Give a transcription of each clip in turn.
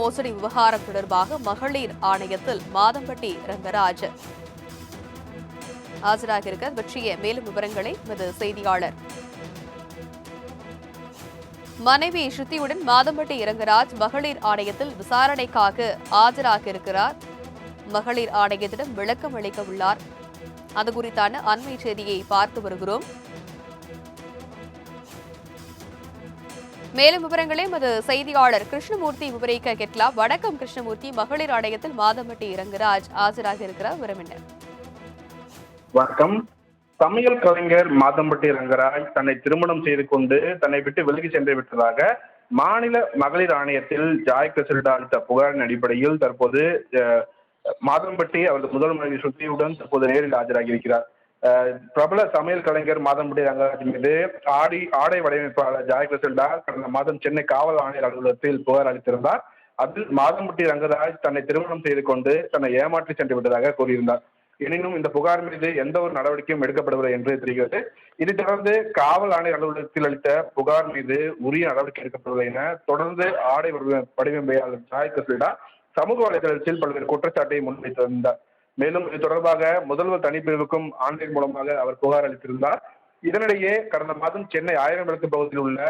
மோசடி விவகாரம் தொடர்பாக மகளிர் ஆணையத்தில் மாதம்பட்டி ரங்கராஜ் ஆஜராக இருக்க பற்றிய மேலும் விவரங்களை எமது செய்தியாளர் மனைவி ஸ்ருதியுடன் மாதம்பட்டி ரங்கராஜ் மகளிர் ஆணையத்தில் விசாரணைக்காக ஆஜராக இருக்கிறார். மகளிர் ஆணையத்திடம் விளக்கம் அளிக்க உள்ளார். அது குறித்தான அண்மை செய்தியை பார்த்து வருகிறோம். மேலும் விவரங்களை எமது செய்தியாளர் கிருஷ்ணமூர்த்தி விவரிக்க கேட்கலாம். வணக்கம் கிருஷ்ணமூர்த்தி, மகளிர் ஆணையத்தில் மாதம்பட்டி ரங்கராஜ் ஆஜராக இருக்கிறார், விவரம் என்ன? வணக்கம். சமையல் கலைஞர் மாதம்பட்டி ரங்கராஜ் தன்னை திருமணம் செய்து கொண்டு தன்னை விட்டு விலகி சென்று விட்டதாக மாநில மகளிர் ஆணையத்தில் ஜாய் கிறிசல்டா அளித்த புகாரின் அடிப்படையில் தற்போது மாதம்பட்டி அவரது முதல் மனைவி ஸ்ருதியுடன் தற்போது நேரில் ஆஜராகியிருக்கிறார். பிரபல சமையல் கலைஞர் மாதம்பட்டி ரங்கராஜ் மீது ஆடை வடிவமைப்பாளர் ஜாய் கிறிசல்டா கடந்த மாதம் சென்னை காவல் ஆணையர் அலுவலகத்தில் புகார் அளித்திருந்தார். அதில் மாதம்பட்டி ரங்கராஜ் தன்னை திருமணம் செய்து கொண்டு தன்னை ஏமாற்றி சென்று விட்டதாக கூறியிருந்தார். எனினும் இந்த புகார் மீது எந்த ஒரு நடவடிக்கையும் எடுக்கப்படவில்லை என்று தெரிகிறது. இதைத் தொடர்ந்து காவல் ஆணையர் அலுவலகத்தில் அளித்த புகார் மீது உரிய நடவடிக்கை எடுக்கப்படவில்லை என தொடர்ந்து ஆடை வடிவமைப்பாளர் ஜாய் கிறிசல்டா சமூக வலைதளத்தில் பல்வேறு குற்றச்சாட்டை முன்வைத்து வந்தார். மேலும் இது தொடர்பாக முதல்வர் தனிப்பிரிவுக்கும் ஆன்லைன் மூலமாக அவர் புகார் அளித்திருந்தார். இதனிடையே கடந்த மாதம் சென்னை ஆயிரம் விளக்கு பகுதியில் உள்ள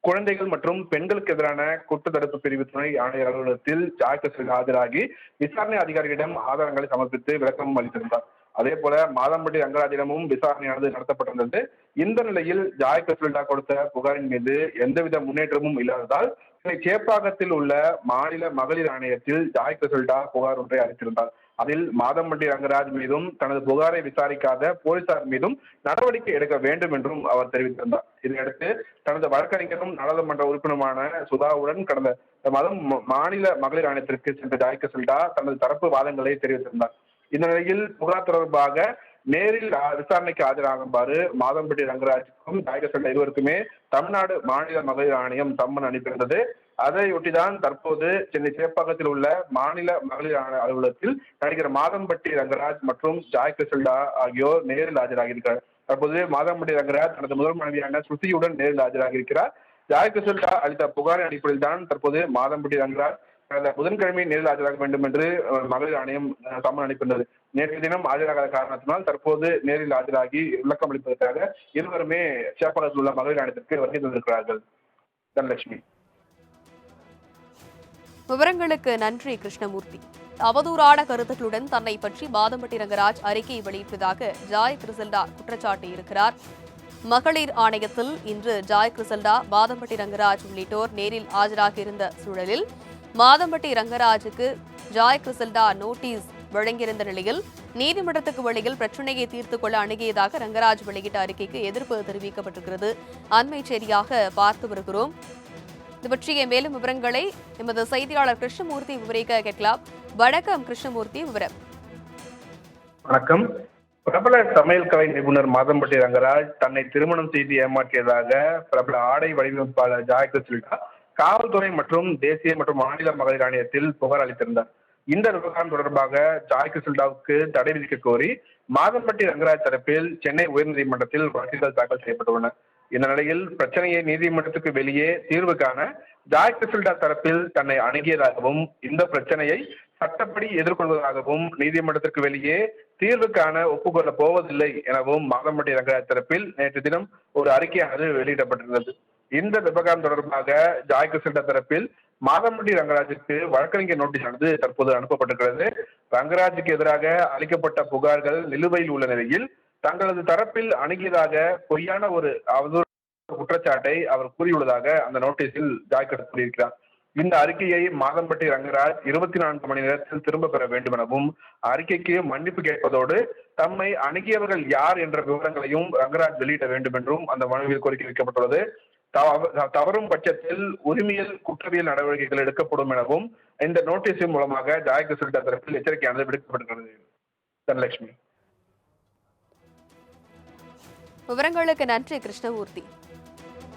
குழந்தைகள் மற்றும் பெண்களுக்கு எதிரான குற்ற தடுப்பு பிரிவு துணை ஆணையர் அலுவலகத்தில் ஜாய் கிறிசல்டா ஆஜராகி விசாரணை அதிகாரிகளிடம் ஆதாரங்களை சமர்ப்பித்து விளக்கமும் அளித்திருந்தார். அதே போல மாதம்பட்டி ரங்கராஜிடமும் விசாரணையானது நடத்தப்பட்டிருந்தது. இந்த நிலையில் ஜாய் கிறிசல்டா கொடுத்த புகாரின் மீது எந்தவித முன்னேற்றமும் இல்லாததால் சென்னை சேப்பாக்கத்தில் உள்ள மாநில மகளிர் ஆணையத்தில் ஜாய் கிறிசல்டா புகார் ஒன்றை அளித்திருந்தார். அதில் மாதம்பட்டி ரங்கராஜ் மீதும் தனது புகாரை விசாரிக்காத போலீசார் மீதும் நடவடிக்கை எடுக்க வேண்டும் என்றும் அவர் தெரிவித்திருந்தார். இதையடுத்து தனது வழக்கறிஞரும் நாடாளுமன்ற உறுப்பினருமான சுதாவுடன் கடந்த மாதம் மாநில மகளிர் ஆணையத்திற்கு சென்ற ஜாய் கிறிசல்டா தனது தரப்பு வாதங்களை தெரிவித்திருந்தார். இந்த நிலையில் புகார் தொடர்பாக நேரில் விசாரணைக்கு ஆஜராகுமாறு மாதம்பட்டி ரங்கராஜுக்கும் ஜாய் கிறிசல்டா இருவருக்குமே தமிழ்நாடு மாநில மகளிர் ஆணையம் சம்மன் அனுப்பியிருந்தது. அதையொட்டிதான் தற்போது சென்னை சேப்பாக்கத்தில் உள்ள மாநில மகளிர் அலுவலகத்தில் நடிகர் மாதம்பட்டி ரங்கராஜ் மற்றும் ஜாய் கிறிசல்டா ஆகியோர் நேரில் ஆஜராகியிருக்கிறார். தற்போது மாதம்பட்டி ரங்கராஜ் தனது முதல் மனைவியான ஸ்ருதியுடன் நேரில் ஆஜராகியிருக்கிறார். ஜாய் கிறிசல்டா அளித்த புகாரின் அடிப்படையில் தான் தற்போது மாதம்பட்டி ரங்கராஜ் கடந்த புதன்கிழமை நேரில் ஆஜராக வேண்டும் என்று மகளிர் ஆணையம் சம்மன் அனுப்பியிருந்தது. நேற்றைய தினம் ஆஜராகாத காரணத்தினால் தற்போது நேரில் ஆஜராகி விளக்கம் அளிப்பதற்காக இருவருமே சேப்பாக்கத்தில் உள்ள மகளிர் ஆணையத்திற்கு வருகை தந்திருக்கிறார்கள். தனலட்சுமி. விவரங்களுக்கு நன்றி கிருஷ்ணமூர்த்தி. அவதூறான கருத்துக்களுடன் தன்னை பற்றி மாதம்பட்டி ரங்கராஜ் அறிக்கை வெளியிட்டதாக ஜாய் கிறிசல்டா குற்றச்சாட்டு இருக்கிறார். மகளிர் ஆணையத்தில் இன்று ஜாய் கிறிசல்டா, மாதம்பட்டி ரங்கராஜ் உள்ளிட்டோர் நேரில் ஆஜராக இருந்த சூழலில் மாதம்பட்டி ரங்கராஜுக்கு ஜாய் கிறிசல்டா நோட்டீஸ் வழங்கியிருந்த நிலையில் நீதிமன்றத்துக்கு வெளியில் பிரச்சினையை தீர்த்துக் கொள்ள அணுகியதாக ரங்கராஜ் வெளியிட்ட அறிக்கைக்கு எதிர்ப்பு தெரிவிக்கப்பட்டிருக்கிறது. அண்மை செய்தியாக பார்த்து வருகிறோம். இது பற்றிய மேலும் விவரங்களை எமது செய்தியாளர் கிருஷ்ணமூர்த்தி விவரிக்க கேட்கலாம். வணக்கம் கிருஷ்ணமூர்த்தி, விவரம். வணக்கம். பிரபல சமையல் கலை நிபுணர் மாதம்பட்டி ரங்கராஜ் தன்னை திருமணம் செய்து ஏமாற்றியதாக பிரபல ஆடை வடிவமைப்பாளர் ஜாய் கிறிசல்டா காவல்துறை மற்றும் தேசிய மற்றும் மாநில மகளிர் ஆணையத்தில் புகார் அளித்திருந்தார். இந்த விவகாரம் தொடர்பாக ஜாய் கிறிசல்டாவுக்கு தடை விதிக்க கோரி மாதம்பட்டி ரங்கராஜ் தரப்பில் சென்னை உயர்நீதிமன்றத்தில் வழக்குகள் தாக்கல் செய்யப்பட்டுள்ளன. இந்த நிலையில் பிரச்சனையை நீதிமன்றத்துக்கு வெளியே தீர்வு காண ஜாய் கிறிசல்டா தரப்பில் தன்னை அணுகியதாகவும் இந்த பிரச்சனையை சட்டப்படி எதிர்கொள்வதாகவும் நீதிமன்றத்திற்கு வெளியே தீர்வு காண ஒப்புக்கொள்ள போவதில்லை எனவும் மாதம்பட்டி ரங்கராஜ் தரப்பில் நேற்று தினம் ஒரு அறிக்கையானது வெளியிடப்பட்டிருந்தது. இந்த விவகாரம் தொடர்பாக ஜாய் கிறிசல்டா தரப்பில் மாதம்பட்டி ரங்கராஜுக்கு வழக்கறிஞர் நோட்டீஸ் ஆனது தற்போது அனுப்பப்பட்டிருக்கிறது. ரங்கராஜுக்கு எதிராக அளிக்கப்பட்ட புகார்கள் நிலுவையில் உள்ள நிலையில் தங்களது தரப்பில் அணுகியதாக பொய்யான ஒரு அவதூறு குற்றச்சாட்டை அவர் கூறியுள்ளதாக அந்த நோட்டீஸில் ஜாய் கூறியிருக்கிறார். இந்த அறிக்கையை மாதம்பட்டி ரங்கராஜ் 24 மணி நேரத்தில் திரும்ப பெற வேண்டும் எனவும் அறிக்கைக்கு மன்னிப்பு கேட்பதோடு தம்மை அணுகியவர்கள் யார் என்ற விவரங்களையும் ரங்கராஜ் வெளியிட வேண்டும் என்றும் அந்த மனுவில் கோரிக்கை வைக்கப்பட்டுள்ளது. தவறும் பட்சத்தில் உரிமையல் குற்றவியல் நடவடிக்கைகள் எடுக்கப்படும் எனவும் இந்த நோட்டீஸின் மூலமாக ஜாய் கிறிசல்டா தரப்பில் எச்சரிக்கையானது விடுக்கப்பட்டிருக்கிறது. தனலட்சுமி. விவரங்களுக்கு நன்றி கிருஷ்ணமூர்த்தி.